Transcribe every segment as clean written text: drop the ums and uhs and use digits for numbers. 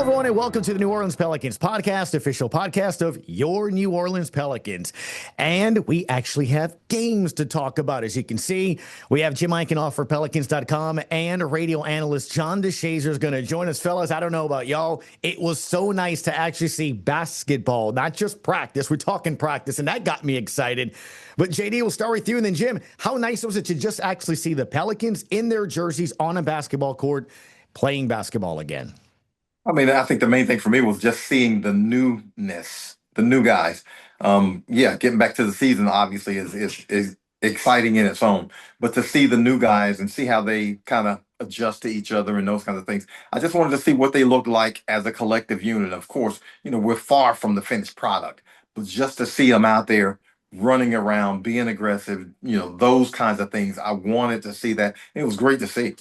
everyone, and welcome to the New Orleans Pelicans Podcast, official podcast of your New Orleans Pelicans. And we actually have games to talk about. As you can see, we have Jim Eichenhofer for Pelicans.com and radio analyst John DeShazier is going to join us. Fellas, I don't know about y'all. It was so nice to actually see basketball, not just practice. We're talking practice, and that got me excited. But JD, we'll start with you. And then Jim, how nice was it to just actually see the Pelicans in their jerseys on a basketball court playing basketball again? I mean, I think the main thing for me was just seeing the newness, the new guys. Getting back to the season obviously is exciting in its own, but to see the new guys and see how they kind of adjust to each other and those kinds of things, I just wanted to see what they looked like as a collective unit. Of course, we're far from the finished product, but just to see them out there running around, being aggressive, those kinds of things, I wanted to see that. It was great to see.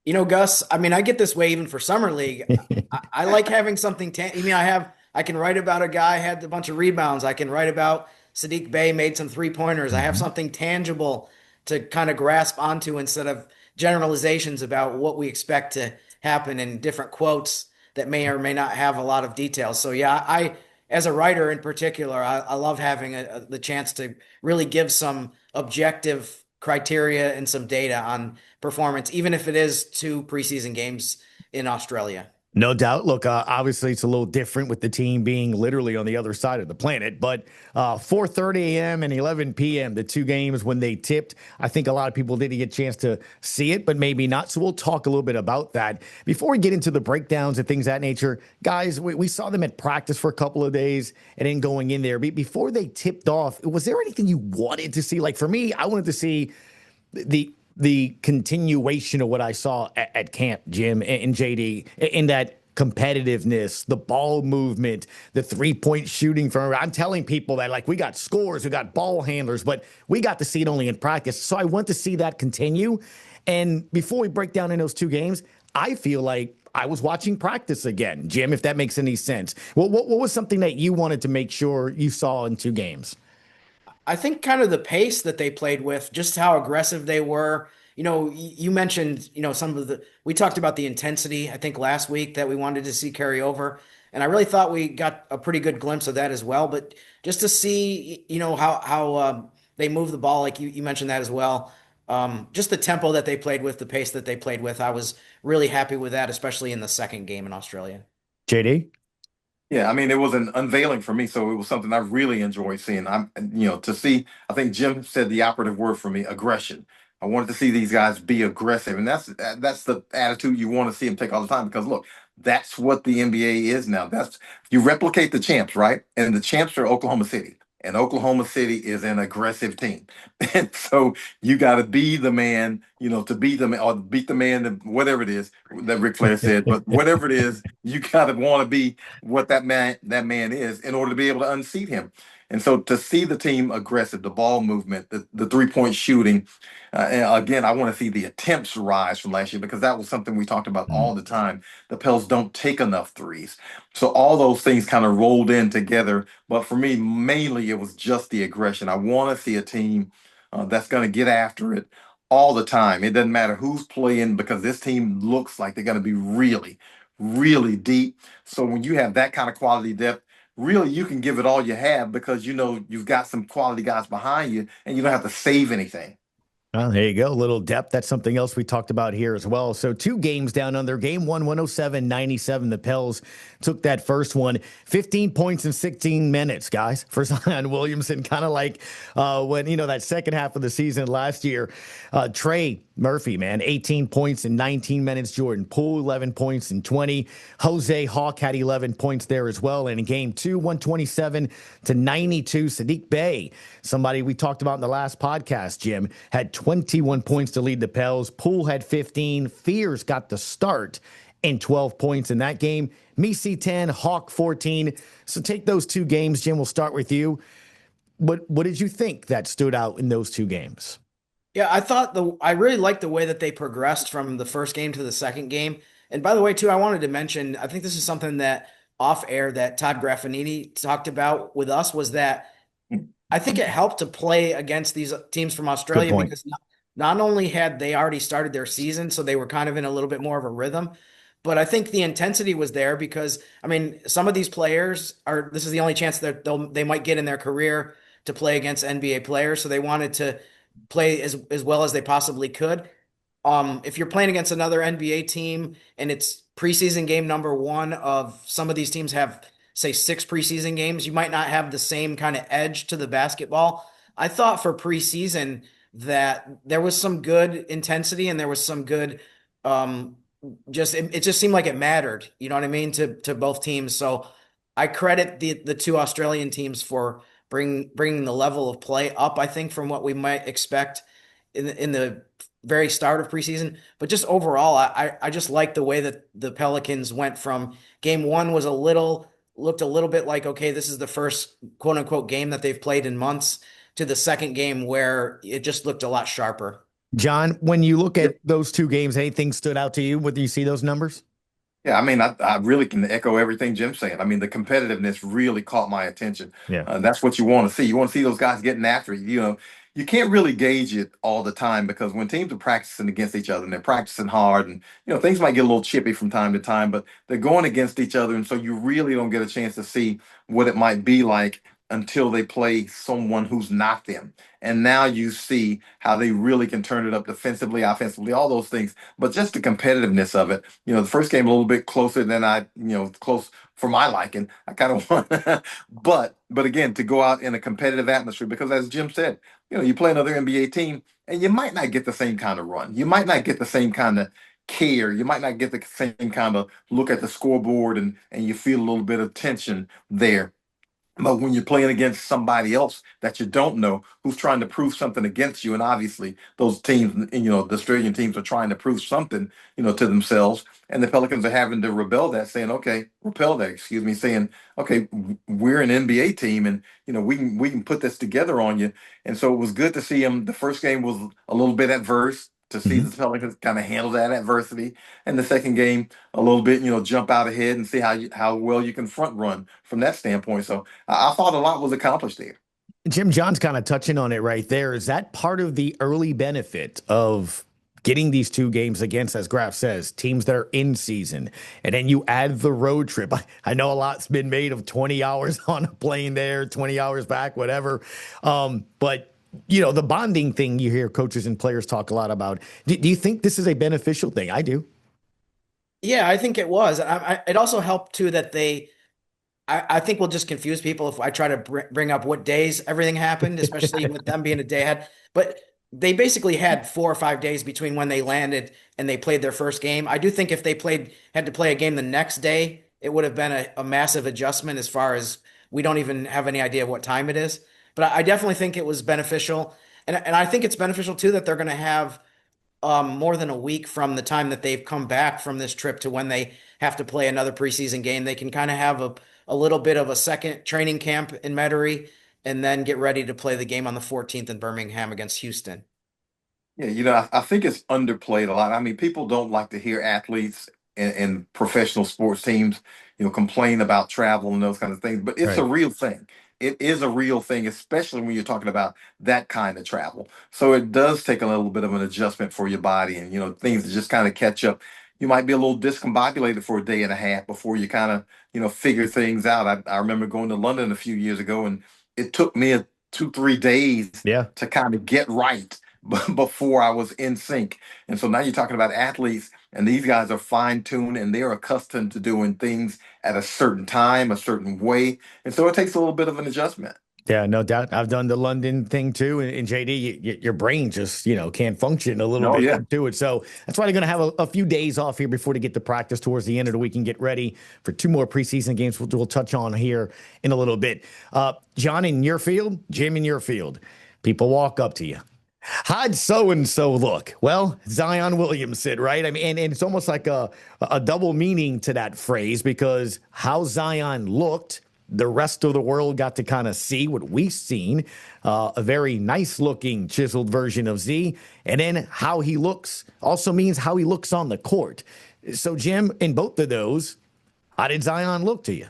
Gus, I mean, I get this way even for Summer League. I like having something. I can write about a guy had a bunch of rebounds. I can write about Saddiq Bey made some 3-pointers. I have something tangible to kind of grasp onto instead of generalizations about what we expect to happen in different quotes that may or may not have a lot of details. So yeah, I, as a writer in particular, I love having the chance to really give some objective criteria and some data on performance, even if it is 2 preseason games in Australia. No doubt. Look, obviously it's a little different with the team being literally on the other side of the planet, but 4:30 a.m. and 11 p.m., the 2 games when they tipped, I think a lot of people didn't get a chance to see it, but maybe not. So we'll talk a little bit about that. Before we get into the breakdowns and things of that nature, guys, we saw them at practice for a couple of days and then going in there. Before they tipped off, was there anything you wanted to see? Like for me, I wanted to see the continuation of what I saw at camp, Jim and JD, in that competitiveness, the ball movement, the 3-point shooting from. I'm telling people that, like, we got scores, we got ball handlers, but we got to see it only in practice. So I want to see that continue. And before we break down in those 2 games, I feel like I was watching practice again, Jim, if that makes any sense. What was something that you wanted to make sure you saw in 2 games? I think kind of the pace that they played with, just how aggressive they were. You mentioned, we talked about the intensity, I think last week that we wanted to see carry over. And I really thought we got a pretty good glimpse of that as well. But just to see, how they move the ball, like you mentioned that as well. Just the tempo that they played with, the pace that they played with, I was really happy with that, especially in the second game in Australia. JD? Yeah, I mean, it was an unveiling for me, so it was something I really enjoyed seeing. To see, I think Jim said the operative word for me, aggression. I wanted to see these guys be aggressive, and that's the attitude you want to see them take all the time. Because look, that's what the NBA is now. You replicate the champs, right? And the champs are Oklahoma City, and Oklahoma City is an aggressive team, and so you got to be the man, to beat them or beat the man, whatever it is that Ric Flair said. But whatever it is, you got to want to be what that man is in order to be able to unseat him. And so to see the team aggressive, the ball movement, the 3-point shooting, and again, I want to see the attempts rise from last year because that was something we talked about all the time. The Pels don't take enough threes. So all those things kind of rolled in together. But for me, mainly it was just the aggression. I want to see a team that's going to get after it all the time. It doesn't matter who's playing because this team looks like they're going to be really, really deep. So when you have that kind of quality depth, really you can give it all you have because you've got some quality guys behind you and you don't have to save anything. Well, there you go. A little depth. That's something else we talked about here as well. So 2 games down under. Game 1, 107-97. The Pels took that first one. 15 points in 16 minutes, guys, for Zion Williamson. Kind of like when, that second half of the season last year. Trey Murphy, man, 18 points in 19 minutes. Jordan Poole, 11 points in 20. Jose Hawk had 11 points there as well. And in game 2, 127-92, Saddiq Bey, somebody we talked about in the last podcast, Jim, had 21 points to lead the Pels. Poole had 15. Fears got the start and 12 points in that game. Messi 10, Hawk 14. So take those 2 games, Jim. We'll start with you. What did you think that stood out in those 2 games? Yeah, I really liked the way that they progressed from the first game to the second game. And by the way, too, I wanted to mention, I think this is something that off air that Todd Graffinini talked about with us was that I think it helped to play against these teams from Australia because not only had they already started their season, so they were kind of in a little bit more of a rhythm, but I think the intensity was there because, I mean, some of these players this is the only chance that they might get in their career to play against NBA players. So they wanted to play as well as they possibly could. If you're playing against another NBA team and it's preseason game number one of some of these teams have, say, 6 preseason games, you might not have the same kind of edge to the basketball. I thought for preseason that there was some good intensity and there was some good, it just seemed like it mattered. You know what I mean? To both teams. So I credit the 2 Australian teams for bringing the level of play up, I think, from what we might expect in the very start of preseason. But just overall, I just like the way that the Pelicans went from game one looked a little bit like, okay, this is the first quote unquote game that they've played in months, to the second game where it just looked a lot sharper. John, when you look at those 2 games, anything stood out to you when you see those numbers? Yeah, I mean, I really can echo everything Jim's saying. I mean, the competitiveness really caught my attention. Yeah. That's what you want to see. You want to see those guys getting after it. You can't really gauge it all the time because when teams are practicing against each other and they're practicing hard, and things might get a little chippy from time to time, but they're going against each other, and so you really don't get a chance to see what it might be like until they play someone who's not them. And now you see how they really can turn it up defensively, offensively, all those things. But just the competitiveness of it, the first game a little bit closer than close for my liking. I kind of want, but again, to go out in a competitive atmosphere, because as Jim said, you play another NBA team and you might not get the same kind of run. You might not get the same kind of care. You might not get the same kind of look at the scoreboard and you feel a little bit of tension there. But when you're playing against somebody else that you don't know, who's trying to prove something against you, and obviously those teams, the Australian teams are trying to prove something, to themselves, and the Pelicans are having to repel that, excuse me, saying, okay, we're an NBA team, and we can put this together on you. And so it was good to see him. The first game was a little bit adverse, to see the Pelicans kind of handle that adversity, and the second game a little bit, jump out ahead and see how well you can front run from that standpoint. So I thought a lot was accomplished there. Jim, John's kind of touching on it right there. Is that part of the early benefit of getting these 2 games against, as Graf says, teams that are in season, and then you add the road trip? I know a lot's been made of 20 hours on a plane there, 20 hours back, whatever. But the bonding thing you hear coaches and players talk a lot about. Do you think this is a beneficial thing? I do. Yeah, I think it was. It also helped too that I think we'll just confuse people if I try to bring up what days everything happened, especially with them being a day ahead. But they basically had 4 or 5 days between when they landed and they played their first game. I do think if they had to play a game the next day, it would have been a massive adjustment, as far as we don't even have any idea what time it is. But I definitely think it was beneficial. And I think it's beneficial too that they're going to have more than a week from the time that they've come back from this trip to when they have to play another preseason game. They can kind of have a little bit of a second training camp in Metairie and then get ready to play the game on the 14th in Birmingham against Houston. Yeah, I think it's underplayed a lot. I mean, people don't like to hear athletes and professional sports teams, complain about travel and those kinds of things, but it's a real thing. It is a real thing, especially when you're talking about that kind of travel. So it does take a little bit of an adjustment for your body, and things to just kind of catch up. You might be a little discombobulated for a day and a half before you kind of figure things out. I remember going to London a few years ago, and it took me 2-3 days to kind of get right before I was in sync. And so now you're talking about athletes, and these guys are fine-tuned and they're accustomed to doing things at a certain time, a certain way. And so it takes a little bit of an adjustment. Yeah, no doubt. I've done the London thing too. And JD, your brain just, can't function a little bit to it. So that's why they're going to have a few days off here before they get to practice towards the end of the week and get ready for 2 more preseason games we'll touch on here in a little bit. John, in your field, Jim, in your field, people walk up to you. How'd so-and-so look? Well, Zion Williamson, right? I mean, and it's almost like a double meaning to that phrase, because how Zion looked, the rest of the world got to kind of see what we've seen, a very nice-looking, chiseled version of Z. And then how he looks also means how he looks on the court. So, Jim, in both of those, how did Zion look to you?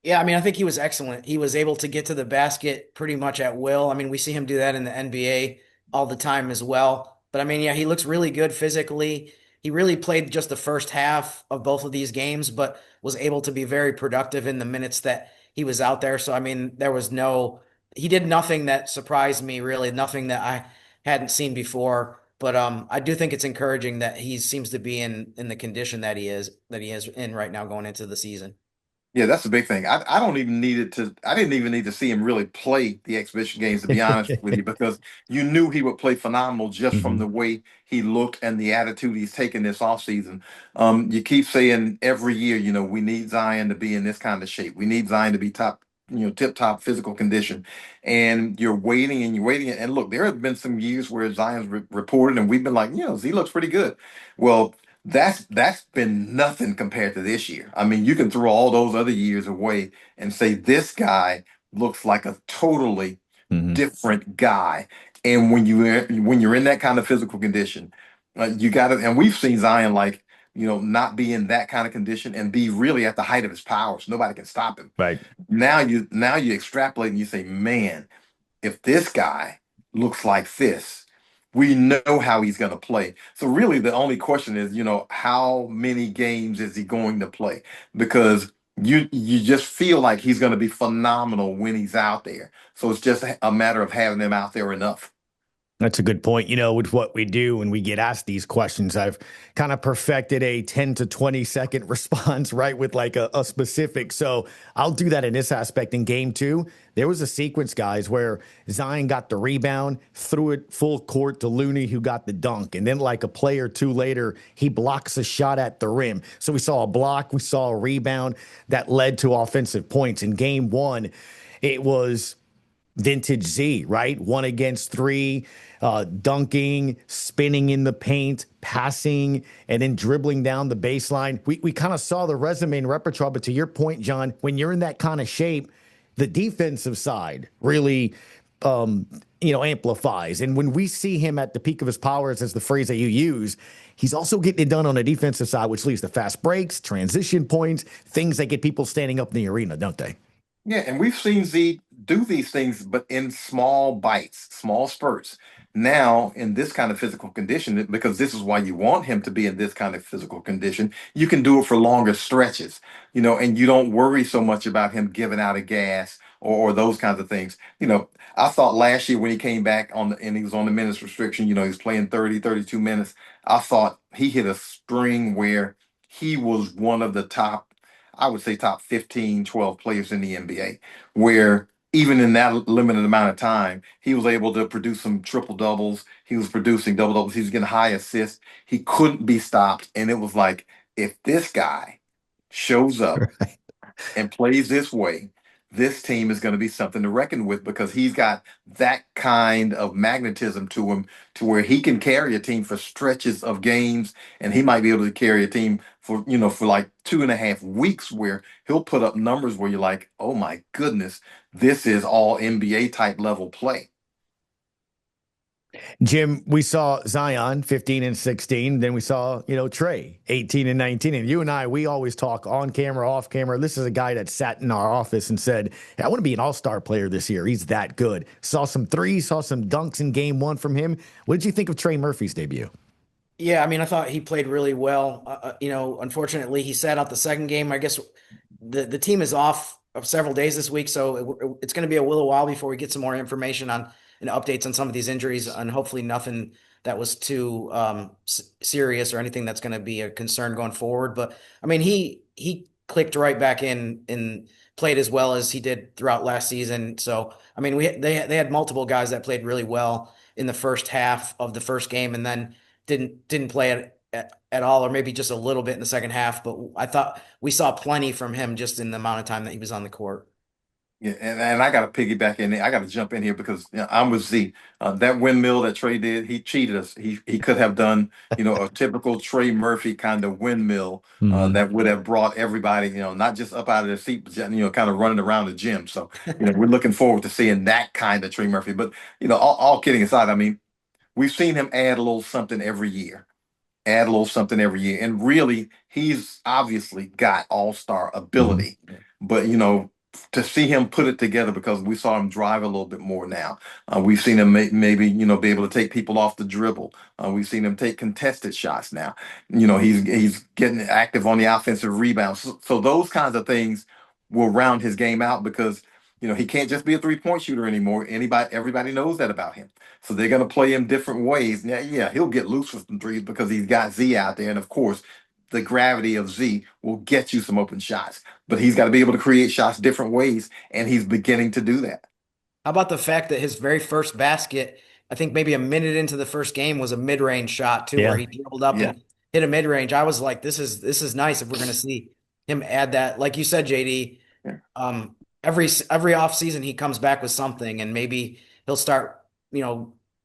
Yeah, I mean, I think he was excellent. He was able to get to the basket pretty much at will. I mean, we see him do that in the NBA all the time as well. But I mean, yeah, he looks really good physically. he really played just the first half of both of these games, but was able to be very productive in the minutes that he was out there. So, I mean, he did nothing that surprised me, really, nothing that I hadn't seen before. But I do think it's encouraging that he seems to be in the condition that he is in right now going into the season. Yeah, that's the big thing. I don't even need it to. I didn't even need to see him really play the exhibition games, to be honest with you, because you knew he would play phenomenal just from Mhm. the way he looked and the attitude he's taken this offseason. You keep saying every year, we need Zion to be in this kind of shape. We need Zion to be top, tip top physical condition. And you're waiting and you're waiting. And look, there have been some years where Zion's reported, and we've been like, Z looks pretty good. Well, that's been nothing compared to this year. I mean, you can throw all those other years away and say this guy looks like a totally Mhm. different guy. And when you're in that kind of physical condition, you got to. And we've seen Zion like not be in that kind of condition and be really at the height of his powers. Nobody can stop him. Right. Now you extrapolate and you say, man, if this guy looks like this, we know how he's going to play. So really, the only question is, how many games is he going to play? Because you just feel like he's going to be phenomenal when he's out there. So it's just a matter of having him out there enough. That's a good point. With what we do when we get asked these questions, I've kind of perfected a 10 to 20-second response, right, with like a specific. So I'll do that in this aspect. In game two, there was a sequence, guys, where Zion got the rebound, threw it full court to Looney, who got the dunk. And then like a play or two later, he blocks a shot at the rim. So we saw a block, we saw a rebound that led to offensive points. In game one, it was vintage Z, right? 1 against 3, dunking, spinning in the paint, passing, and then dribbling down the baseline. We kind of saw the resume and repertoire, but to your point, John, when you're in that kind of shape, the defensive side really amplifies. And when we see him at the peak of his powers, as the phrase that you use, he's also getting it done on the defensive side, which leads to fast breaks, transition points, things that get people standing up in the arena, don't they? Yeah, and we've seen Z do these things, but in small bites, small spurts. Now, in this kind of physical condition, because this is why you want him to be in this kind of physical condition, you can do it for longer stretches, and you don't worry so much about him giving out of gas or those kinds of things. I thought last year when he came back and he was on the minutes restriction, he was playing 30, 32 minutes. I thought he hit a string where he was one of the top, I would say top 15, 12 players in the NBA, where even in that limited amount of time, he was able to produce some triple doubles. He was producing double doubles. He was getting high assists. He couldn't be stopped. And it was like, if this guy shows up Right. and plays this way, this team is going to be something to reckon with because he's got that kind of magnetism to him to where he can carry a team for stretches of games and he might be able to carry a team for like 2.5 weeks where he'll put up numbers where you're like, oh my goodness, this is all NBA type level play. Jim, we saw Zion 15 and 16. Then we saw, Trey 18 and 19. And you and I, we always talk on camera, off camera. This is a guy that sat in our office and said, hey, I want to be an all-star player this year. He's that good. Saw some threes, saw some dunks in game one from him. What did you think of Trey Murphy's debut? Yeah, I mean, I thought he played really well. Unfortunately, he sat out the second game. I guess the team is off of several days this week, so it's going to be a little while before we get some more information on and updates on some of these injuries, and hopefully nothing that was too serious or anything that's going to be a concern going forward. But I mean, he clicked right back in and played as well as he did throughout last season. So I mean, they had multiple guys that played really well in the first half of the first game, and then didn't play at all, or maybe just a little bit in the second half. But I thought we saw plenty from him just in the amount of time that he was on the court. Yeah, and I got to piggyback in there. I got to jump in here because I'm with Z. That windmill that Trey did, he cheated us. He could have done, a typical Trey Murphy kind of windmill Mhm. that would have brought everybody, not just up out of their seat, but kind of running around the gym. So, we're looking forward to seeing that kind of Trey Murphy. But all kidding aside, I mean, we've seen him add a little something every year, and really, he's obviously got all-star Mhm. ability. But to see him put it together because we saw him drive a little bit more now. We've seen him maybe, be able to take people off the dribble. We've seen him take contested shots now. He's getting active on the offensive rebounds. So those kinds of things will round his game out because he can't just be a three-point shooter anymore. Everybody knows that about him. So they're going to play him different ways. Yeah, he'll get loose with some threes because he's got Z out there, and of course, the gravity of Z will get you some open shots. But he's got to be able to create shots different ways, and he's beginning to do that. How about the fact that his very first basket, I think maybe a minute into the first game, was a mid-range shot too, where he dribbled up and hit a mid-range. I was like, this is nice if we're going to see him add that. Like you said, JD, every offseason he comes back with something, and maybe he'll start,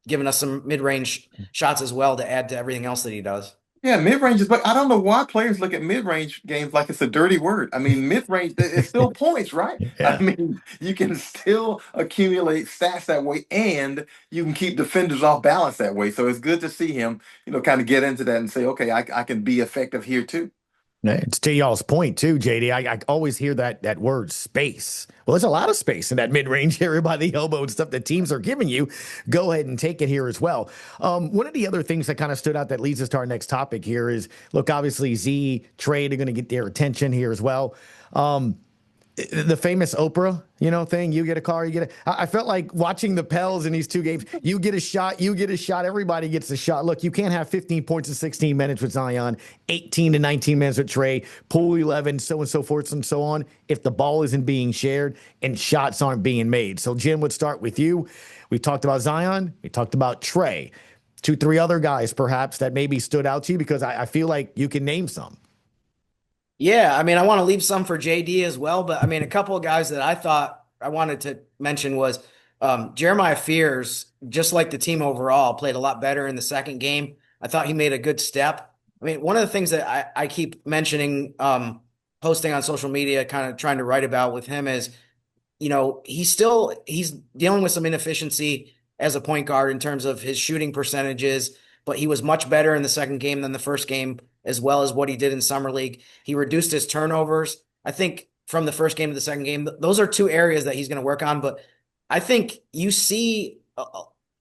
giving us some mid-range shots as well to add to everything else that he does. Yeah, mid-range is, but I don't know why players look at mid-range games like it's a dirty word. I mean, mid-range, it's still points, right? Yeah. I mean, you can still accumulate stats that way, and you can keep defenders off balance that way. So it's good to see him, kind of get into that and say, okay, I can be effective here too. It's to y'all's point too, JD. I always hear that word space. Well, there's a lot of space in that mid-range area by the elbow and stuff that teams are giving you. Go ahead and take it here as well. One of the other things that kind of stood out that leads us to our next topic here is, look, obviously Z, Trey, they're going to get their attention here as well. The famous Oprah, thing, you get a car, you get I felt like watching the Pels in these two games, you get a shot, everybody gets a shot. Look, you can't have 15 points in 16 minutes with Zion, 18 to 19 minutes with Trey, Poole 11, so and so forth and so on, if the ball isn't being shared and shots aren't being made. So Jim, would start with you. We talked about Zion, we talked about Trey, 2-3 other guys perhaps that maybe stood out to you, because I feel like you can name some. Yeah, I mean, I want to leave some for JD as well, but I mean, a couple of guys that I thought I wanted to mention was Jeremiah Fears, just like the team overall, played a lot better in the second game. I thought he made a good step. I mean, one of the things that I keep mentioning, posting on social media, kind of trying to write about with him is, he's dealing with some inefficiency as a point guard in terms of his shooting percentages, but he was much better in the second game than the first game, as well as what he did in Summer League. He reduced his turnovers. I think from the first game to the second game, those are two areas that he's going to work on. But I think you see a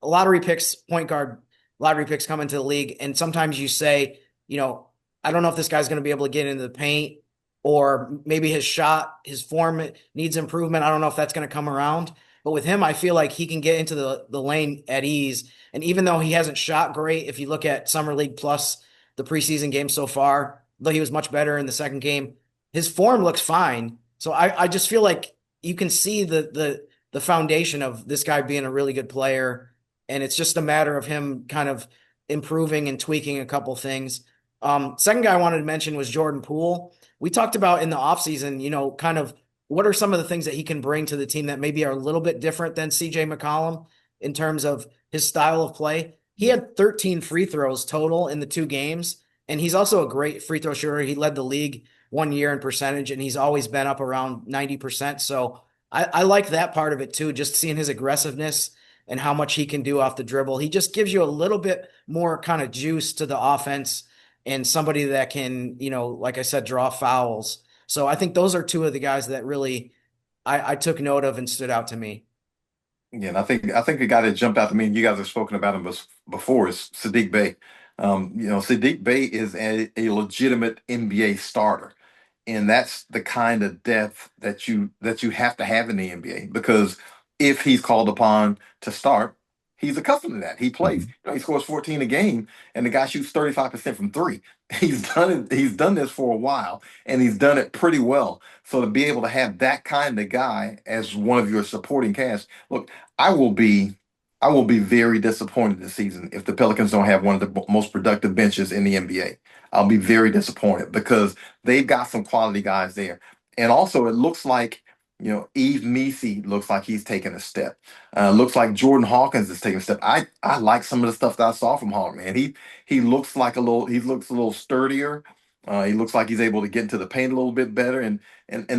lottery picks, point guard lottery picks come into the league, and sometimes you say, I don't know if this guy's going to be able to get into the paint, or maybe his form needs improvement. I don't know if that's going to come around. But with him, I feel like he can get into the lane at ease. And even though he hasn't shot great, if you look at Summer League plus the preseason game so far, though he was much better in the second game, his form looks fine. So I just feel like you can see the foundation of this guy being a really good player. And it's just a matter of him kind of improving and tweaking a couple things. Second guy I wanted to mention was Jordan Poole. We talked about in the offseason, kind of what are some of the things that he can bring to the team that maybe are a little bit different than CJ McCollum in terms of his style of play. He had 13 free throws total in the two games, and he's also a great free throw shooter. He led the league 1 year in percentage, and he's always been up around 90%. So I like that part of it too, just seeing his aggressiveness and how much he can do off the dribble. He just gives you a little bit more kind of juice to the offense, and somebody that can, like I said, draw fouls. So I think those are two of the guys that really I took note of and stood out to me. Yeah, and I think the guy that jumped out to me, and you guys have spoken about him before, is Saddiq Bey. Saddiq Bey is a legitimate NBA starter, and that's the kind of depth that you have to have in the NBA, because if he's called upon to start, he's accustomed to that. He plays. He scores 14 a game, and the guy shoots 35% from three. He's done it. He's done this for a while, and he's done it pretty well. So to be able to have that kind of guy as one of your supporting cast, look, I will be very disappointed this season if the Pelicans don't have one of the most productive benches in the NBA. I'll be very disappointed because they've got some quality guys there, and also it looks like, Eve Messi looks like he's taking a step. Looks like Jordan Hawkins is taking a step. I like some of the stuff that I saw from Hawk, man. He looks like he looks a little sturdier. He looks like he's able to get into the paint a little bit better. And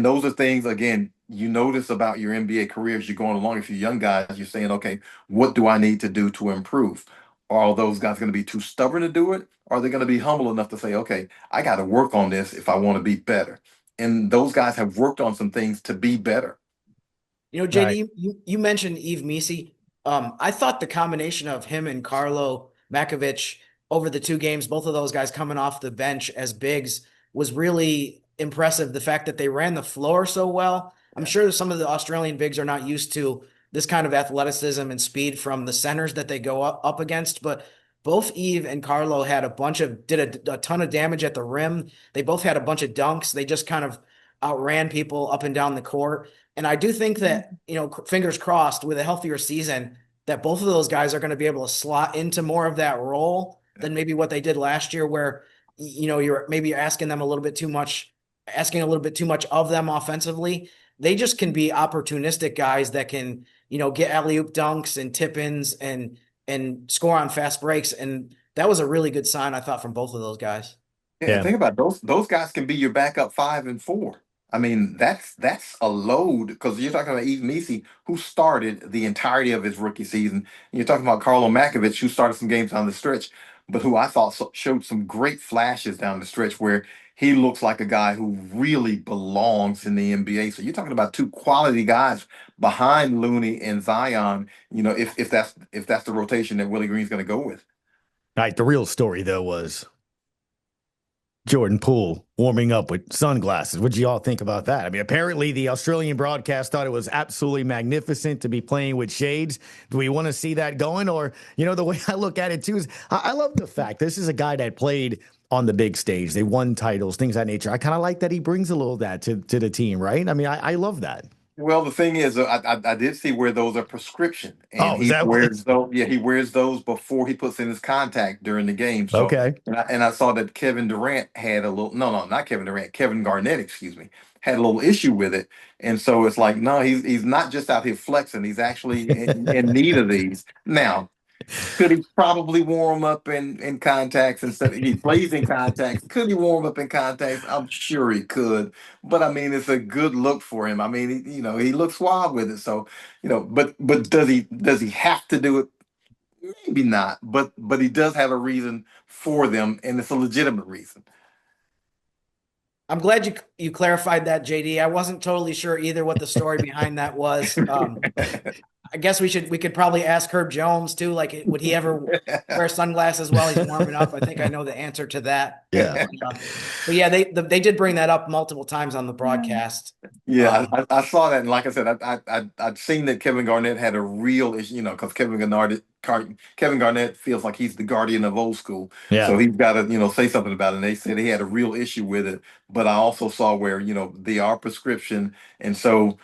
those are things, again, you notice about your NBA career as you're going along. If you're young guys, you're saying, okay, what do I need to do to improve? Are those guys going to be too stubborn to do it? Or are they going to be humble enough to say, okay, I got to work on this if I want to be better? And those guys have worked on some things to be better. JD, you mentioned Yves Missi. I thought the combination of him and Karlo, Matkovic over the two games, both of those guys coming off the bench as bigs, was really impressive. The fact that they ran the floor so well. I'm sure some of the Australian bigs are not used to this kind of athleticism and speed from the centers that they go up against, but both Yves and Karlo had did a ton of damage at the rim. They both had a bunch of dunks. They just kind of outran people up and down the court. And I do think that, fingers crossed, with a healthier season, that both of those guys are going to be able to slot into more of that role than maybe what they did last year, where, you're maybe asking a little bit too much of them offensively. They just can be opportunistic guys that can, get alley-oop dunks and tip-ins and score on fast breaks. And that was a really good sign, I thought, from both of those guys. Yeah, and think about those guys can be your backup 5 and 4. I mean, that's a load because you're talking about Yves Missi, who started the entirety of his rookie season. And you're talking about Karlo Matkovic, who started some games down the stretch, but who I thought showed some great flashes down the stretch where he looks like a guy who really belongs in the NBA. So you're talking about two quality guys behind Looney and Zion. If that's the rotation that Willie Green's going to go with. All right. The real story, though, was Jordan Poole warming up with sunglasses. What do you all think about that? I mean, apparently the Australian broadcast thought it was absolutely magnificent to be playing with shades. Do we want to see that going? Or, the way I look at it too is I love the fact this is a guy that played on the big stage. They won titles, things of that nature. I kind of like that he brings a little of that to the team, right? I mean, I love that. Well, the thing is, I did see where those are prescription, and is he that wears those. Yeah, he wears those before he puts in his contact during the game. So, okay. and I saw that Kevin Durant had a little. No, not Kevin Durant. Kevin Garnett, excuse me, had a little issue with it, and so it's like, no, he's not just out here flexing. He's actually in need of these now. Could he probably warm up in contacts instead of he plays in contacts? Could he warm up in contacts? I'm sure he could. But I mean, it's a good look for him. I mean, he looks suave with it. So, but does he have to do it? Maybe not. But he does have a reason for them, and it's a legitimate reason. I'm glad you clarified that, JD. I wasn't totally sure either what the story behind that was. I guess we could probably ask Herb Jones too. Like, would he ever wear sunglasses while he's warming up? I think I know the answer to that. Yeah. But yeah, they did bring that up multiple times on the broadcast. Yeah, I saw that, and like I said, I'd seen that Kevin Garnett had a real issue, because Kevin Garnett feels like he's the guardian of old school. Yeah. So he's got to, say something about it. And they said he had a real issue with it. But I also saw where, they are prescription. And so,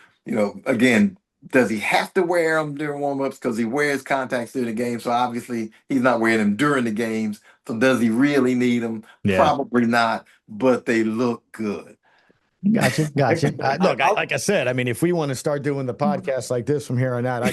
again, does he have to wear them during warm-ups? Because he wears contacts during the game. So obviously he's not wearing them during the games. So does he really need them? Yeah. Probably not, but they look good. Gotcha. Look, like I said, I mean, if we want to start doing the podcast like this from here on out, I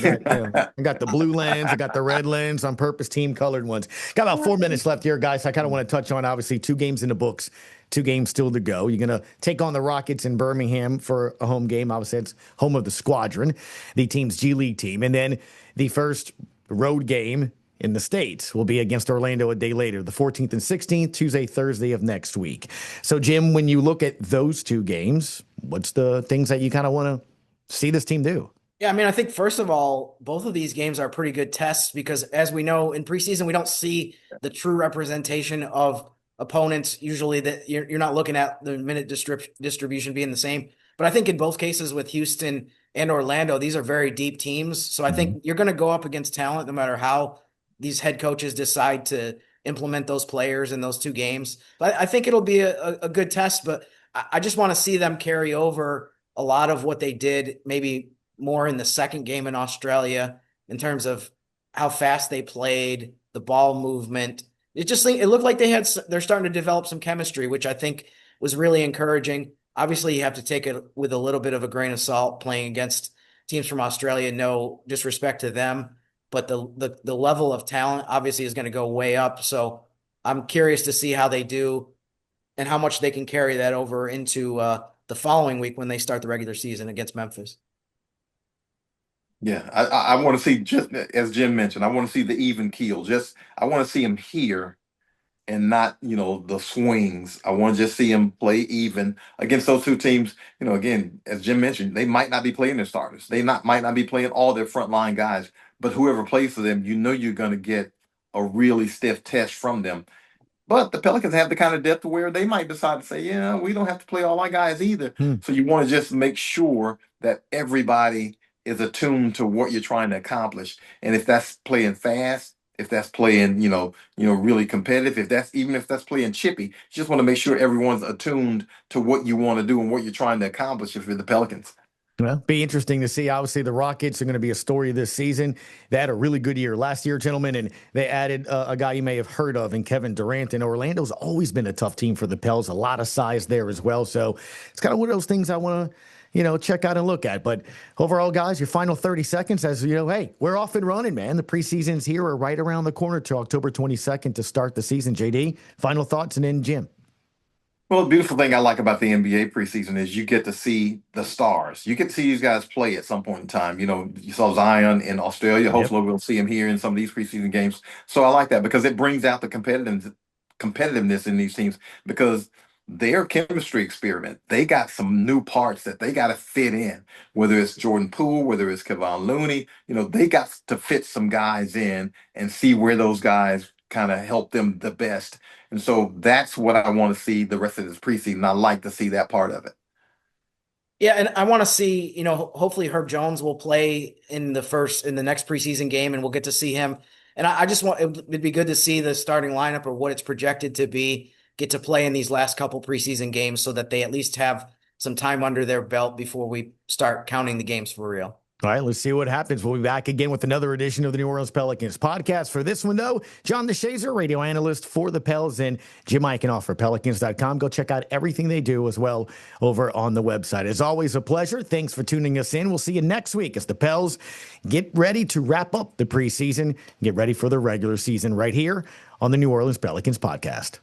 got the blue lens, I got the red lens on purpose, team colored ones. Got about 4 minutes left here, guys. I kind of want to touch on, obviously, 2 games in the books, 2 games still to go. You're going to take on the Rockets in Birmingham for a home game. Obviously, it's home of the Squadron, the team's G League team. And then the first road game in the States will be against Orlando a day later, the 14th and 16th, Tuesday, Thursday of next week. So, Jim, when you look at those 2 games, what's the things that you kind of want to see this team do? Yeah, I mean, I think, first of all, both of these games are pretty good tests because, as we know, in preseason, we don't see the true representation of opponents. Usually that you're not looking at the minute distribution being the same. But I think in both cases with Houston and Orlando, these are very deep teams. So I think you're going to go up against talent no matter how these head coaches decide to implement those players in those 2 games. But I think it'll be a good test, but I just want to see them carry over a lot of what they did, maybe more in the second game in Australia in terms of how fast they played, the ball movement. It looked like they're starting to develop some chemistry, which I think was really encouraging. Obviously, you have to take it with a little bit of a grain of salt playing against teams from Australia. No disrespect to them. But the level of talent obviously is going to go way up. So I'm curious to see how they do and how much they can carry that over into the following week when they start the regular season against Memphis. Yeah, I want to see, just as Jim mentioned, I want to see the even keel. I want to see him here and not, the swings. I want to just see them play even against those two teams. Again, as Jim mentioned, they might not be playing their starters. They might not be playing all their frontline guys, but whoever plays for them, you're going to get a really stiff test from them. But the Pelicans have the kind of depth where they might decide to say, yeah, we don't have to play all our guys either. So you want to just make sure that everybody is attuned to what you're trying to accomplish. And if that's playing fast, if that's playing, really competitive, if that's playing chippy, you just want to make sure everyone's attuned to what you want to do and what you're trying to accomplish if you're the Pelicans. Well, be interesting to see. Obviously, the Rockets are going to be a story this season. They had a really good year last year, gentlemen, and they added a guy you may have heard of in Kevon Durant. And Orlando's always been a tough team for the Pels. A lot of size there as well. So it's kind of one of those things I want to, check out and look at. But overall, guys, your final 30 seconds as, hey, we're off and running, man. The preseason's here. We're right around the corner to October 22nd to start the season. JD, final thoughts, and then Jim. Well, the beautiful thing I like about the NBA preseason is you get to see the stars. You get to see these guys play at some point in time. You saw Zion in Australia. Hopefully we'll see him here in some of these preseason games. So I like that because it brings out the competitiveness in these teams because their chemistry experiment, they got some new parts that they got to fit in, whether it's Jordan Poole, whether it's Kevon Looney, they got to fit some guys in and see where those guys kind of help them the best. And so that's what I want to see the rest of this preseason. I like to see that part of it. Yeah, and I want to see, hopefully Herb Jones will play in the next preseason game, and we'll get to see him. And I just it'd be good to see the starting lineup or what it's projected to be, get to play in these last couple preseason games so that they at least have some time under their belt before we start counting the games for real. All right, let's see what happens. We'll be back again with another edition of the New Orleans Pelicans podcast. For this one, though, John DeShazier, radio analyst for the Pels, and Jim Eichenhofer, Pelicans.com. Go check out everything they do as well over on the website. It's always a pleasure. Thanks for tuning us in. We'll see you next week as the Pels get ready to wrap up the preseason, get ready for the regular season right here on the New Orleans Pelicans podcast.